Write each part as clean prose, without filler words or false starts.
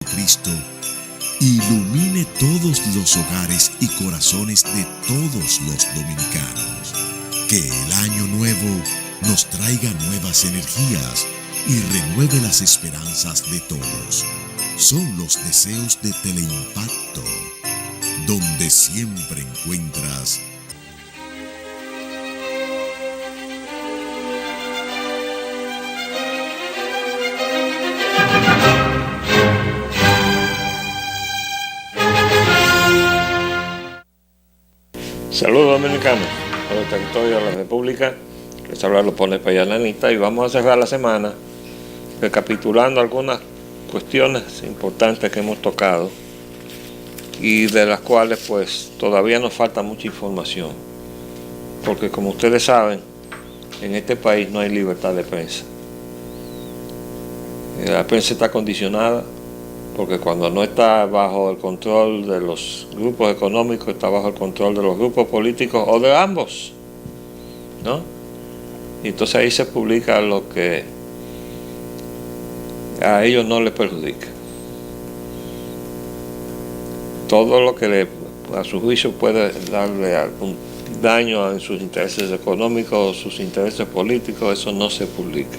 Cristo ilumine todos los hogares y corazones de todos los dominicanos. Que el año nuevo nos traiga nuevas energías y renueve las esperanzas de todos. Son los deseos de Teleimpacto, donde siempre encuentras Saludos dominicanos, por el territorio de la República. Les habla Lopone Payananita y vamos a cerrar la semana recapitulando algunas cuestiones importantes que hemos tocado y de las cuales pues todavía nos falta mucha información, porque como ustedes saben, en este país no hay libertad de prensa. La prensa está condicionada porque cuando no está bajo el control de los grupos económicos, está bajo el control de los grupos políticos o de ambos, ¿no? Y entonces ahí se publica lo que a ellos no les perjudica. Todo lo que a su juicio puede darle algún daño en sus intereses económicos o sus intereses políticos, eso no se publica.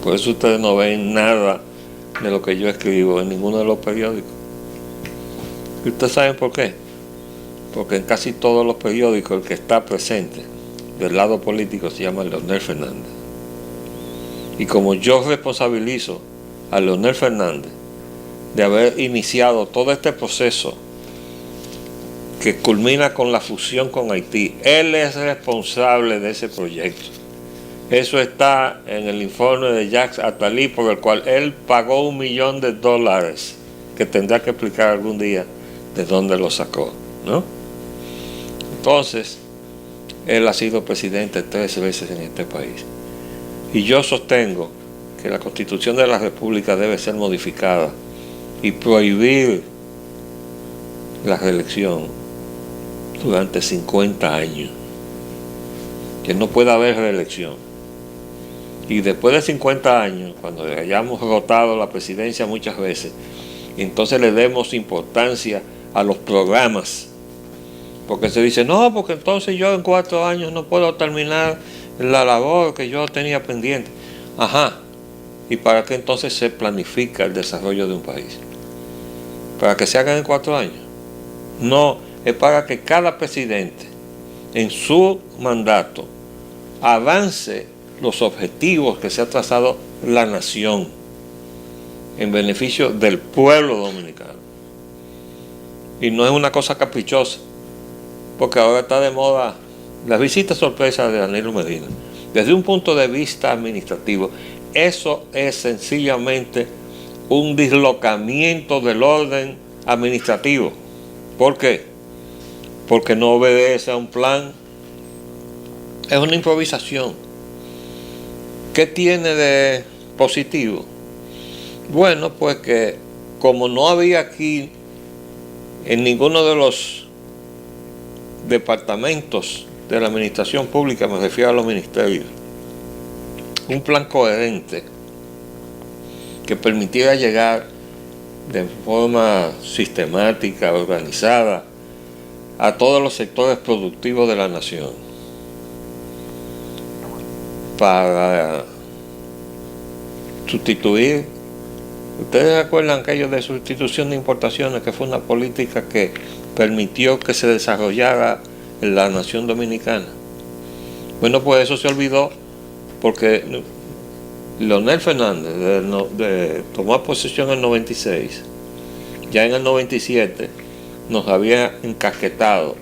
Por eso ustedes no ven nada de lo que yo escribo en ninguno de los periódicos. ¿Y ustedes saben por qué? Porque en casi todos los periódicos el que está presente del lado político se llama Leonel Fernández. Y como yo responsabilizo a Leonel Fernández de haber iniciado todo este proceso que culmina con la fusión con Haití, él es responsable de ese proyecto. Eso está en el informe de Jacques Attali, por el cual él pagó $1 millón, que tendrá que explicar algún día de dónde lo sacó, ¿no? Entonces, él ha sido presidente 13 veces en este país. Y yo sostengo que la Constitución de la República debe ser modificada y prohibir la reelección durante 50 años. Que no pueda haber reelección. Y después de 50 años, cuando hayamos rotado la presidencia muchas veces, entonces le demos importancia a los programas. Porque se dice, no, porque entonces yo en 4 años no puedo terminar la labor que yo tenía pendiente. Ajá. ¿Y para qué entonces se planifica el desarrollo de un país? ¿Para que se hagan en 4 años? No, es para que cada presidente en su mandato avance los objetivos que se ha trazado la nación en beneficio del pueblo dominicano. Y no es una cosa caprichosa, porque ahora está de moda la visita sorpresa de Danilo Medina. Desde un punto de vista administrativo, eso es sencillamente un dislocamiento del orden administrativo. ¿Por qué? Porque no obedece a un plan. Es una improvisación. ¿Qué tiene de positivo? Bueno, pues que como no había aquí en ninguno de los departamentos de la administración pública, me refiero a los ministerios, un plan coherente que permitiera llegar de forma sistemática, organizada, a todos los sectores productivos de la nación, para sustituir. ¿Ustedes recuerdan aquello de sustitución de importaciones, que fue una política que permitió que se desarrollara la nación dominicana? Bueno, pues eso se olvidó porque Leonel Fernández de tomar posesión en el 96, ya en el 97 nos había encasquetado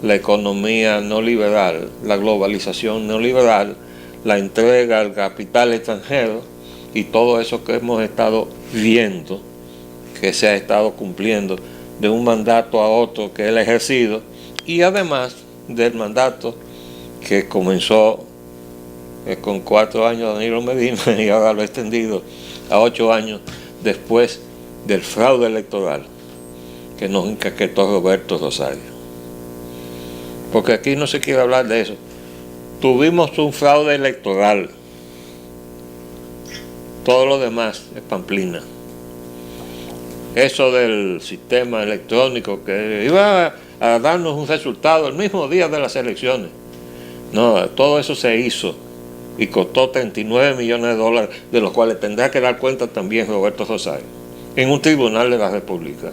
la economía neoliberal, la globalización neoliberal, la entrega al capital extranjero y todo eso que hemos estado viendo, que se ha estado cumpliendo de un mandato a otro que él ha ejercido, y además del mandato que comenzó con 4 años de Danilo Medina y ahora lo ha extendido a 8 años después del fraude electoral que nos encasquetó Roberto Rosario. Porque aquí no se quiere hablar de eso. Tuvimos un fraude electoral. Todo lo demás es pamplina. eso del sistema electrónico que iba a darnos un resultado el mismo día de las elecciones. No, todo eso se hizo y costó 39 millones de dólares, de los cuales tendrá que dar cuenta también Roberto Rosario, en un tribunal de la República.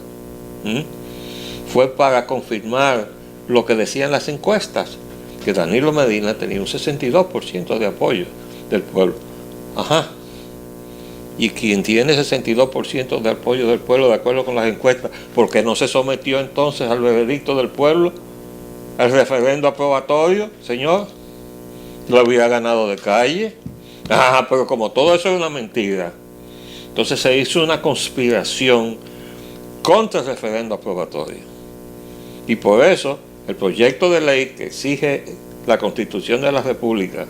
Fue para confirmar lo que decían las encuestas, que Danilo Medina tenía un 62% de apoyo del pueblo. Y quien tiene 62% de apoyo del pueblo, de acuerdo con las encuestas, ¿por qué no se sometió entonces al veredicto del pueblo, al referendo aprobatorio, señor? Lo había ganado de calle. Pero como todo eso es una mentira, entonces se hizo una conspiración contra el referendo aprobatorio. Y por eso el proyecto de ley que exige la Constitución de la República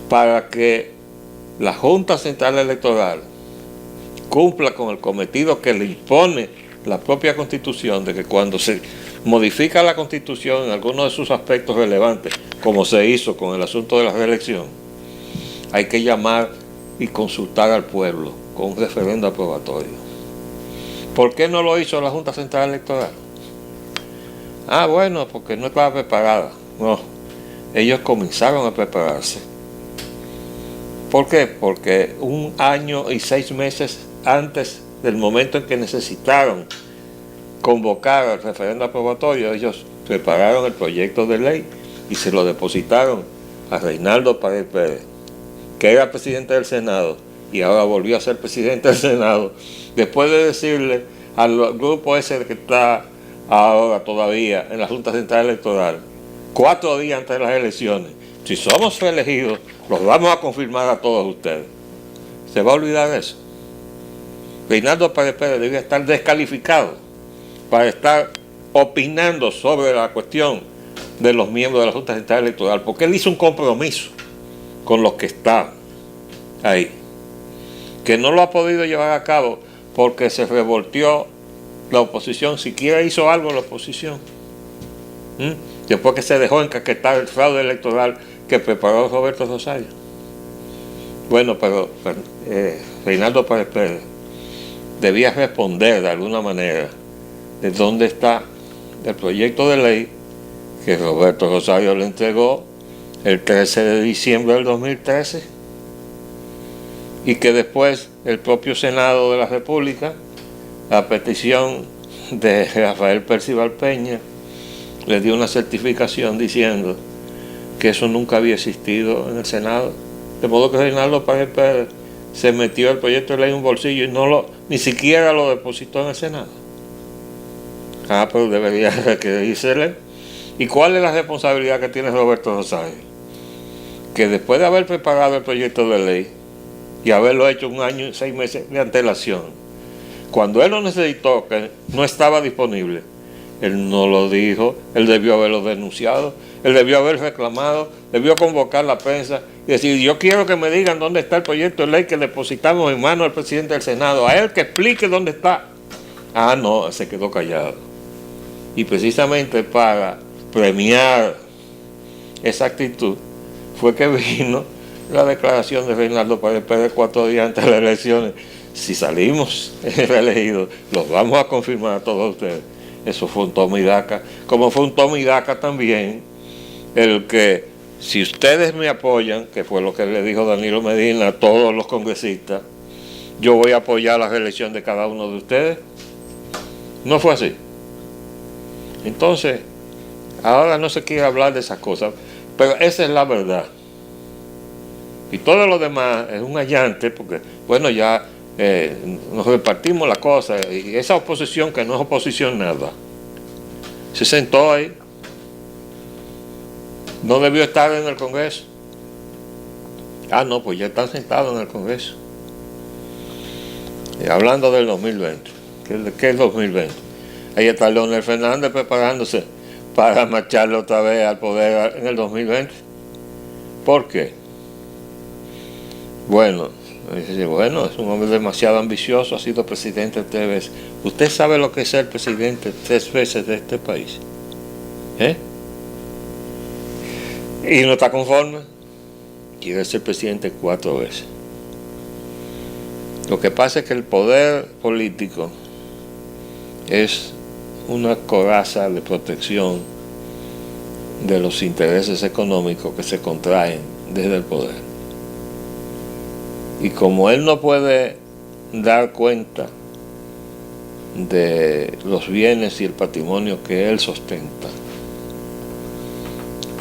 para que la Junta Central Electoral cumpla con el cometido que le impone la propia Constitución, de que cuando se modifica la Constitución en algunos de sus aspectos relevantes, como se hizo con el asunto de la reelección, hay que llamar y consultar al pueblo con un referendo aprobatorio. ¿Por qué no lo hizo la Junta Central Electoral? Bueno, porque no estaba preparada. No, ellos comenzaron a prepararse. ¿Por qué? Porque 1 año y 6 meses antes del momento en que necesitaron convocar al referendo aprobatorio, ellos prepararon el proyecto de ley y se lo depositaron a Reinaldo Pared Pérez, que era presidente del Senado y ahora volvió a ser presidente del Senado, después de decirle al grupo ese que está ahora todavía en la Junta Central Electoral, 4 días antes de las elecciones: si somos reelegidos, los vamos a confirmar a todos ustedes. ¿Se va a olvidar de eso? Reinaldo Pared Pérez debe estar descalificado para estar opinando sobre la cuestión de los miembros de la Junta Central Electoral, porque él hizo un compromiso con los que están ahí, que no lo ha podido llevar a cabo porque se revolteó la oposición. Siquiera hizo algo la oposición, después que se dejó encaquetar el fraude electoral que preparó Roberto Rosario. Bueno, pero Reinaldo Pared Pérez debía responder de alguna manera de dónde está el proyecto de ley que Roberto Rosario le entregó el 13 de diciembre del 2013 y que después el propio Senado de la República, a petición de Rafael Percival Peña, le dio una certificación diciendo que eso nunca había existido en el Senado. De modo que Reinaldo Pared Pérez se metió el proyecto de ley en un bolsillo y ni siquiera lo depositó en el Senado. Pero debería requerírsele. ¿Y cuál es la responsabilidad que tiene Roberto Rosario? Que después de haber preparado el proyecto de ley y haberlo hecho 1 año y 6 meses de antelación, cuando él lo necesitó, que no estaba disponible, él no lo dijo, él debió haberlo denunciado, él debió haber reclamado, debió convocar la prensa y decir: yo quiero que me digan dónde está el proyecto de ley que depositamos en manos del presidente del Senado, a él que explique dónde está. No, se quedó callado. Y precisamente para premiar esa actitud fue que vino la declaración de Reinaldo Pared Pérez 4 días antes de las elecciones: si salimos reelegidos, los vamos a confirmar a todos ustedes. Eso fue un toma y daca, como fue un toma y daca también el que, si ustedes me apoyan, que fue lo que le dijo Danilo Medina a todos los congresistas, yo voy a apoyar la reelección de cada uno de ustedes. No fue así. Entonces, ahora no se quiere hablar de esas cosas, pero esa es la verdad. Y todo lo demás es un allante, porque, bueno, ya nos repartimos la cosa, y esa oposición, que no es oposición nada, se sentó ahí, no debió estar en el Congreso. No, pues ya están sentados en el Congreso. Y hablando del 2020, ¿qué es 2020? Ahí está Leonel Fernández preparándose para marcharle otra vez al poder en el 2020. ¿Por qué? Bueno, es un hombre demasiado ambicioso, ha sido presidente 3 veces. ¿Usted sabe lo que es ser presidente 3 veces de este país? Y no está conforme, quiere ser presidente 4 veces. Lo que pasa es que el poder político es una coraza de protección de los intereses económicos que se contraen desde el poder. Y como él no puede dar cuenta de los bienes y el patrimonio que él sostenta,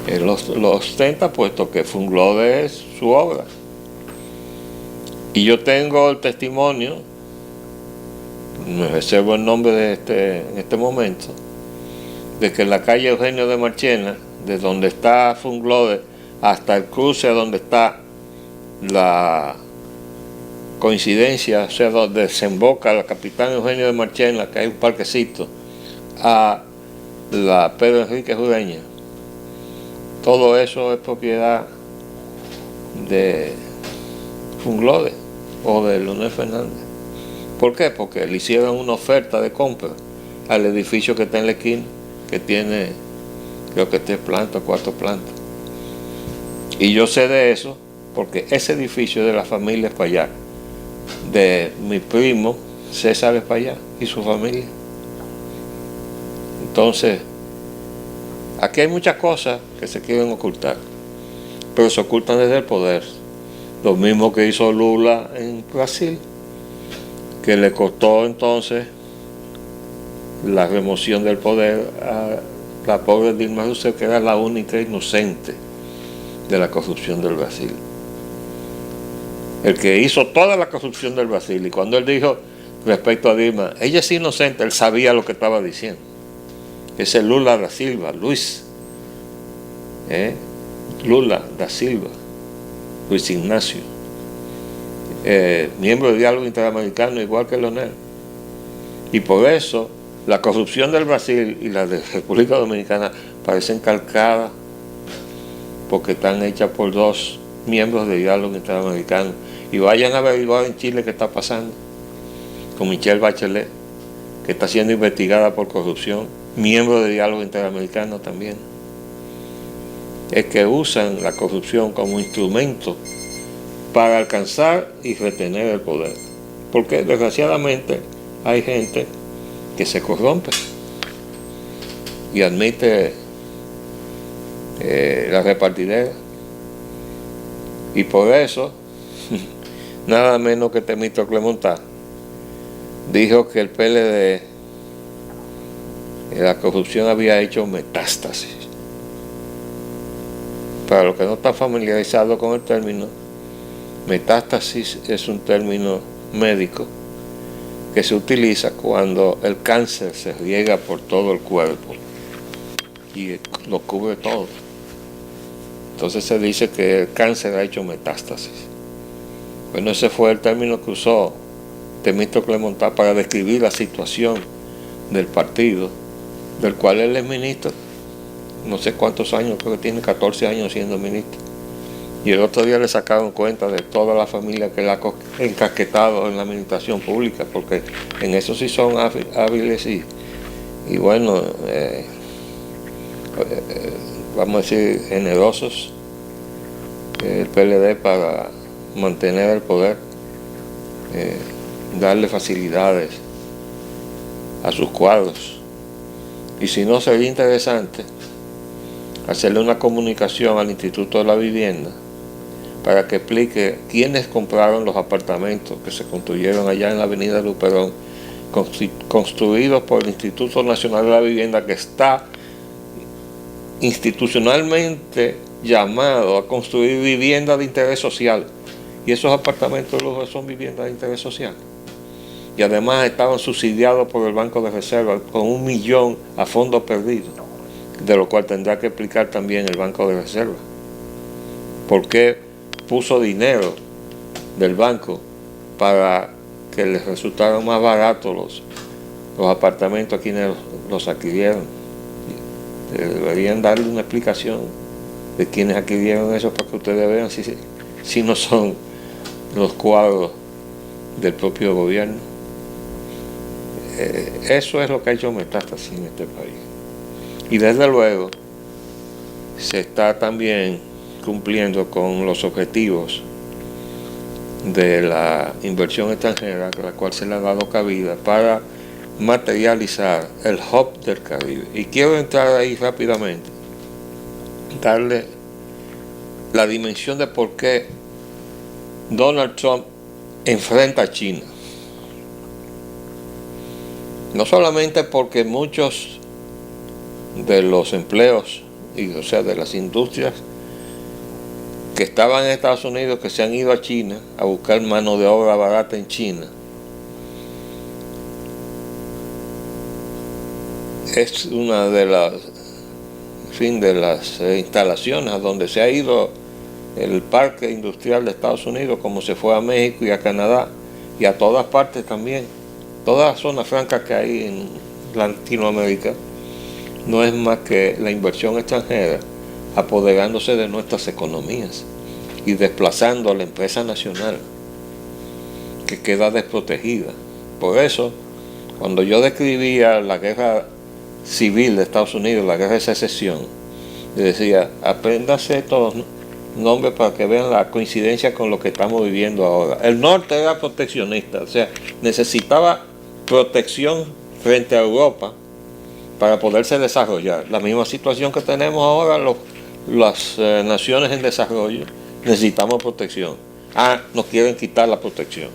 él lo ostenta puesto que Funglode es su obra. Y yo tengo el testimonio, me reservo el nombre en este momento, de que en la calle Eugenio de Marchena, de donde está Funglode hasta el cruce donde está la coincidencia, o sea, donde desemboca la Capitán Eugenio de Marchena, que hay un parquecito, a la Pedro Enrique Jureña, todo eso es propiedad de Funglode o de Leonel Fernández. ¿Por qué? Porque le hicieron una oferta de compra al edificio que está en la esquina, que tiene, creo que 3 plantas, 4 plantas. Y yo sé de eso porque ese edificio es de la familia Espaillat, de mi primo César Espaillat y su familia. Entonces, aquí hay muchas cosas que se quieren ocultar, pero se ocultan desde el poder. Lo mismo que hizo Lula en Brasil, que le costó entonces la remoción del poder a la pobre Dilma Rousseff, que era la única inocente de la corrupción del Brasil. El que hizo toda la corrupción del Brasil, y cuando él dijo respecto a Dilma, ella es inocente, él sabía lo que estaba diciendo. Ese Lula da Silva, Lula da Silva, Luis Ignacio, miembro del Diálogo Interamericano, igual que Leonel. Y por eso la corrupción del Brasil y la de República Dominicana parecen calcadas, porque están hechas por 2 miembros del Diálogo Interamericano. Y vayan a averiguar en Chile qué está pasando con Michelle Bachelet, que está siendo investigada por corrupción, miembro del Diálogo Interamericano también. Es que usan la corrupción como instrumento para alcanzar y retener el poder, porque desgraciadamente hay gente que se corrompe y admite la repartidera, y por eso nada menos que Temístocles Montá dijo que el PLD, la corrupción había hecho metástasis. Para los que no están familiarizados con el término, metástasis es un término médico que se utiliza cuando el cáncer se riega por todo el cuerpo y lo cubre todo. Entonces se dice que el cáncer ha hecho metástasis. Bueno, ese fue el término que usó Temístocles Montá para describir la situación del partido, del cual él es ministro. No sé cuántos años, creo que tiene 14 años siendo ministro. Y el otro día le sacaron cuenta de toda la familia que la ha encasquetado en la administración pública, porque en eso sí son hábiles y bueno, vamos a decir, generosos, el PLD, para mantener el poder, darle facilidades a sus cuadros. Y si no, sería interesante hacerle una comunicación al Instituto de la Vivienda para que explique quiénes compraron los apartamentos que se construyeron allá en la avenida Luperón, construidos por el Instituto Nacional de la Vivienda, que está institucionalmente llamado a construir viviendas de interés social, y esos apartamentos luego son viviendas de interés social, y además estaban subsidiados por el Banco de Reserva con 1 millón a fondos perdidos, de lo cual tendrá que explicar también el Banco de Reserva por qué puso dinero del banco para que les resultaran más baratos los apartamentos a quienes los adquirieron. Deberían darle una explicación de quienes adquirieron eso para que ustedes vean si no son los cuadros del propio gobierno. Eso es lo que ha hecho metástasis en este país. Y desde luego se está también cumpliendo con los objetivos de la inversión extranjera, a la cual se le ha dado cabida para materializar el hub del Caribe. Y quiero entrar ahí rápidamente, darle la dimensión de por qué Donald Trump enfrenta a China. No solamente porque muchos de los empleos, o sea, de las industrias que estaban en Estados Unidos, que se han ido a China a buscar mano de obra barata en China, es una de las instalaciones a donde se ha ido el parque industrial de Estados Unidos, como se fue a México y a Canadá y a todas partes también. Toda la zona franca que hay en Latinoamérica no es más que la inversión extranjera apoderándose de nuestras economías y desplazando a la empresa nacional, que queda desprotegida. Por eso, cuando yo describía la guerra civil de Estados Unidos, la guerra de secesión, le decía, apréndase estos nombres para que vean la coincidencia con lo que estamos viviendo ahora. El norte era proteccionista, o sea, necesitaba protección frente a Europa para poderse desarrollar. La misma situación que tenemos ahora las naciones en desarrollo, necesitamos protección. Nos quieren quitar la protección.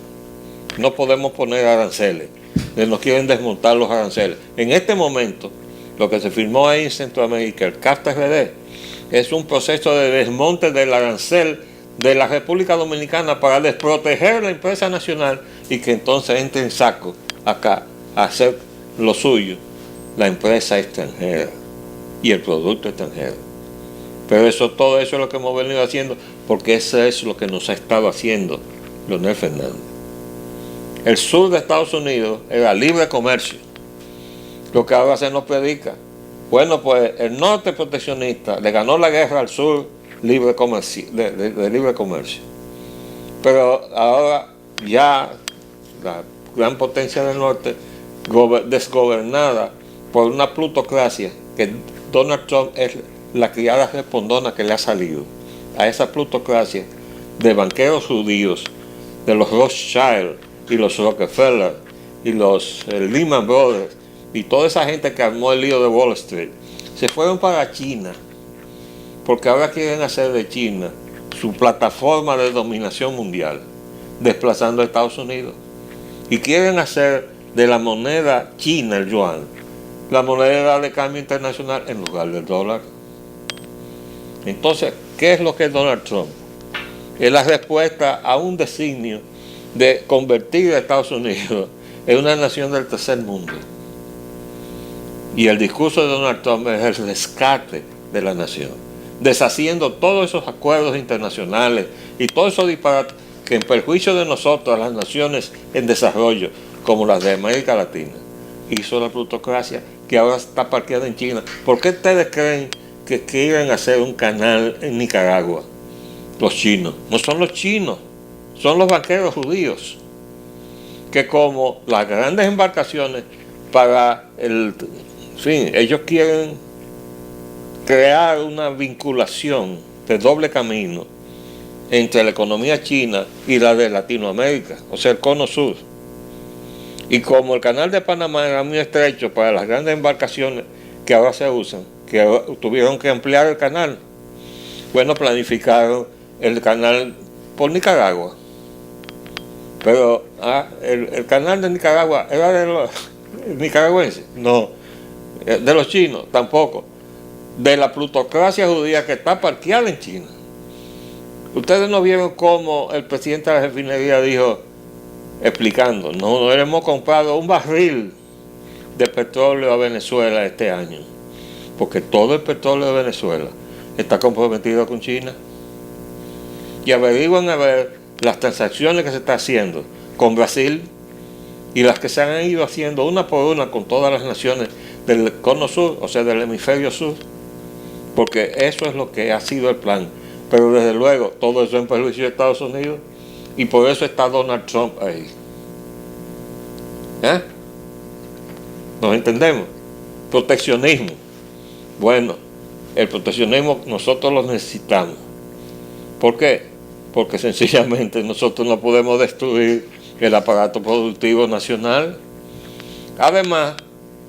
No podemos poner aranceles. Nos quieren desmontar los aranceles. En este momento, lo que se firmó ahí en Centroamérica, el CAFTA-RD, es un proceso de desmonte del arancel de la República Dominicana para desproteger la empresa nacional y que entonces entre en saco acá a hacer lo suyo la empresa extranjera y el producto extranjero. Pero todo eso es lo que hemos venido haciendo, porque eso es lo que nos ha estado haciendo Leonel Fernández. El sur de Estados Unidos era libre comercio, lo que ahora se nos predica. Bueno, pues el norte proteccionista le ganó la guerra al sur libre comercio, de libre comercio. Pero ahora ya la gran potencia del norte, desgobernada por una plutocracia, que Donald Trump es la criada respondona que le ha salido a esa plutocracia de banqueros judíos, de los Rothschild y los Rockefeller y los Lehman Brothers y toda esa gente que armó el lío de Wall Street. Se fueron para China porque ahora quieren hacer de China su plataforma de dominación mundial, desplazando a Estados Unidos, y quieren hacer de la moneda china, el yuan, la moneda de cambio internacional en lugar del dólar. Entonces, ¿qué es lo que es Donald Trump? Es la respuesta a un designio de convertir a Estados Unidos en una nación del tercer mundo. Y el discurso de Donald Trump es el rescate de la nación, deshaciendo todos esos acuerdos internacionales y todos esos disparates que en perjuicio de nosotros, las naciones en desarrollo, como las de América Latina, hizo la plutocracia que ahora está parqueada en China. ¿Por qué ustedes creen que quieren hacer un canal en Nicaragua? Los chinos. No son los chinos, son los banqueros judíos, que como las grandes embarcaciones para ellos quieren crear una vinculación de doble camino entre la economía china y la de Latinoamérica, o sea, el cono sur. Y como el canal de Panamá era muy estrecho para las grandes embarcaciones que ahora se usan, que ahora tuvieron que ampliar el canal, bueno, planificaron el canal por Nicaragua. Pero el canal de Nicaragua era de los nicaragüenses, no, de los chinos tampoco, de la plutocracia judía que está parqueada en China. Ustedes no vieron cómo el presidente de la refinería dijo, explicando, no hemos comprado un barril de petróleo a Venezuela este año, porque todo el petróleo de Venezuela está comprometido con China. Y averiguan a ver las transacciones que se está haciendo con Brasil y las que se han ido haciendo una por una con todas las naciones del cono sur, o sea, del hemisferio sur, porque eso es lo que ha sido el plan. Pero desde luego, todo eso en perjuicio de Estados Unidos, y por eso está Donald Trump ahí. ¿Nos entendemos? Proteccionismo. Bueno, el proteccionismo nosotros lo necesitamos. ¿Por qué? Porque sencillamente nosotros no podemos destruir el aparato productivo nacional. Además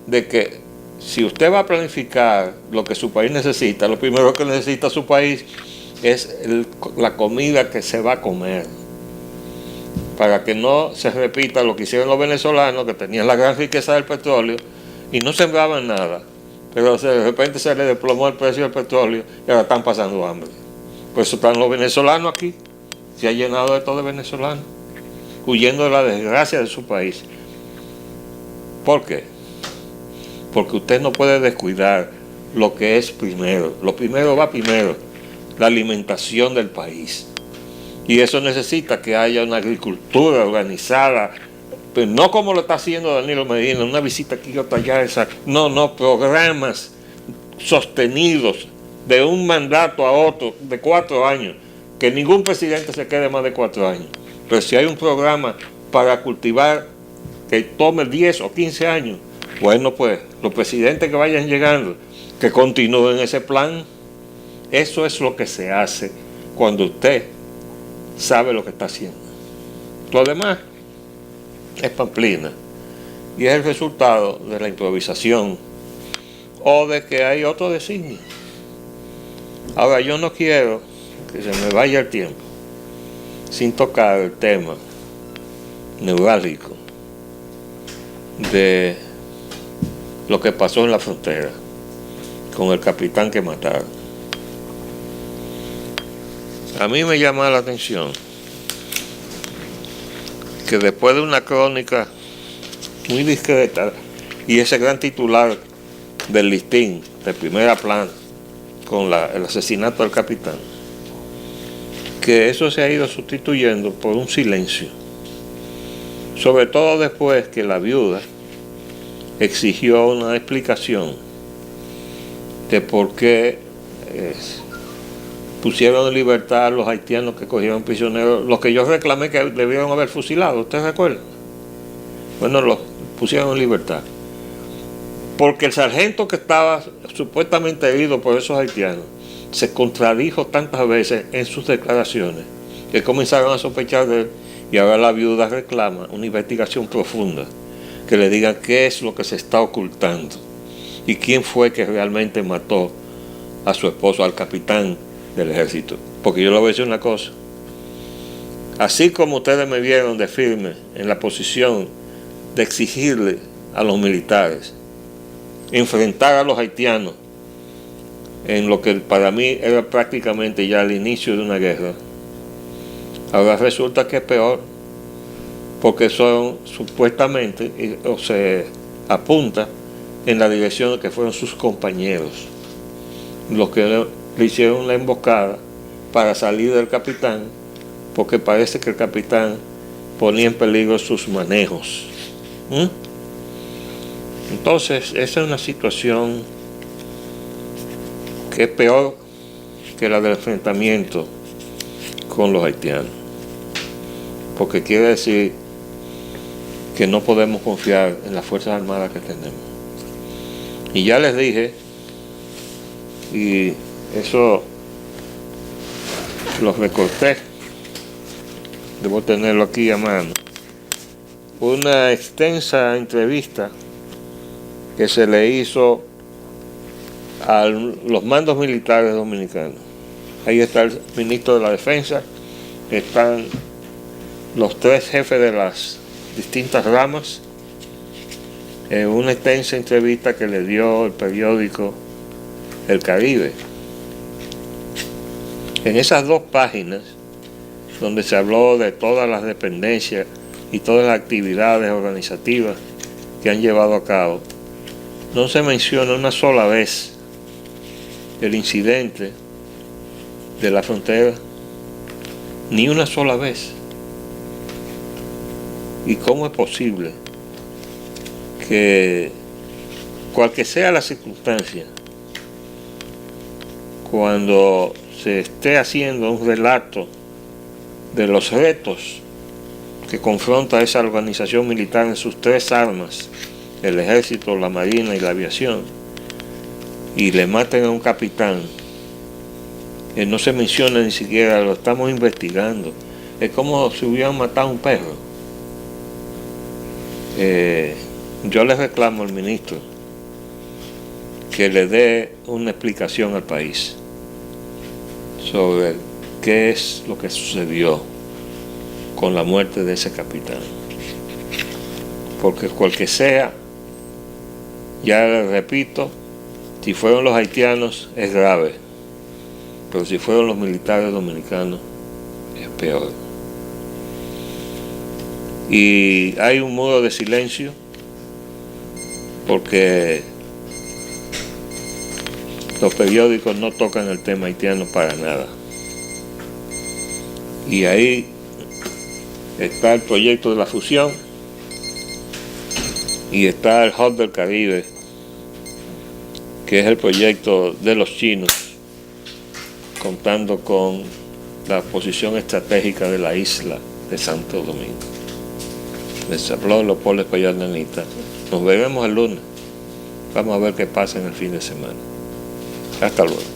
de que si usted va a planificar lo que su país necesita, lo primero que necesita su país es la comida que se va a comer, para que no se repita lo que hicieron los venezolanos, que tenían la gran riqueza del petróleo y no sembraban nada, pero de repente se les desplomó el precio del petróleo y ahora están pasando hambre. Por eso están los venezolanos aquí, se ha llenado de todo de venezolanos, huyendo de la desgracia de su país. ¿Por qué? Porque usted no puede descuidar lo que es primero. Lo primero va primero, la alimentación del país. Y eso necesita que haya una agricultura organizada, pero no como lo está haciendo Danilo Medina, una visita aquí y otra allá, no, programas sostenidos de un mandato a otro de 4 años, que ningún presidente se quede más de 4 años. Pero si hay un programa para cultivar que tome 10 o 15 años, bueno, pues los presidentes que vayan llegando, que continúen ese plan. Eso es lo que se hace cuando usted sabe lo que está haciendo. Lo demás es pamplina y es el resultado de la improvisación o de que hay otro designio. Ahora, yo no quiero que se me vaya el tiempo sin tocar el tema neurálgico de lo que pasó en la frontera con el capitán que mataron. A mí me llama la atención que después de una crónica muy discreta y ese gran titular del listín de primera plana con el asesinato del capitán, que eso se ha ido sustituyendo por un silencio, sobre todo después que la viuda exigió una explicación de por qué pusieron en libertad a los haitianos que cogieron prisioneros, los que yo reclamé que debieron haber fusilado. ¿Ustedes recuerdan? Bueno, los pusieron en libertad porque el sargento que estaba supuestamente herido por esos haitianos se contradijo tantas veces en sus declaraciones que comenzaron a sospechar de él, y ahora la viuda reclama una investigación profunda, que le digan qué es lo que se está ocultando y quién fue que realmente mató a su esposo, al capitán del ejército. Porque yo le voy a decir una cosa: así como ustedes me vieron de firme en la posición de exigirle a los militares enfrentar a los haitianos en lo que para mí era prácticamente ya el inicio de una guerra, ahora resulta que es peor, porque son supuestamente, o se apunta en la dirección de que fueron sus compañeros los que le hicieron la emboscada para salir del capitán, porque parece que el capitán ponía en peligro sus manejos. Entonces, esa es una situación que es peor que la del enfrentamiento con los haitianos, porque quiere decir que no podemos confiar en las Fuerzas Armadas que tenemos. Y ya les dije, y eso lo recorté, debo tenerlo aquí a mano, una extensa entrevista que se le hizo a los mandos militares dominicanos. Ahí está el ministro de la Defensa, están los 3 jefes de las distintas ramas, en una extensa entrevista que le dio el periódico El Caribe. En esas 2 páginas, donde se habló de todas las dependencias y todas las actividades organizativas que han llevado a cabo, no se menciona una sola vez el incidente de la frontera, ni una sola vez. ¿Y cómo es posible que, cual que sea la circunstancia, cuando se esté haciendo un relato de los retos que confronta esa organización militar en sus 3 armas, el ejército, la marina y la aviación, y le maten a un capitán, no se menciona ni siquiera, lo estamos investigando? Es como si hubieran matado a un perro. yo le reclamo al ministro que le dé una explicación al país sobre qué es lo que sucedió con la muerte de ese capitán. Porque cual que sea, ya le repito, si fueron los haitianos es grave, pero si fueron los militares dominicanos es peor. Y hay un muro de silencio porque los periódicos no tocan el tema haitiano para nada. Y ahí está el proyecto de la fusión y está el Hub del Caribe, que es el proyecto de los chinos, contando con la posición estratégica de la isla de Santo Domingo. Les habló Leopoldo Espaillat Nanita. Nos veremos el lunes. Vamos a ver qué pasa en el fin de semana. Hasta luego.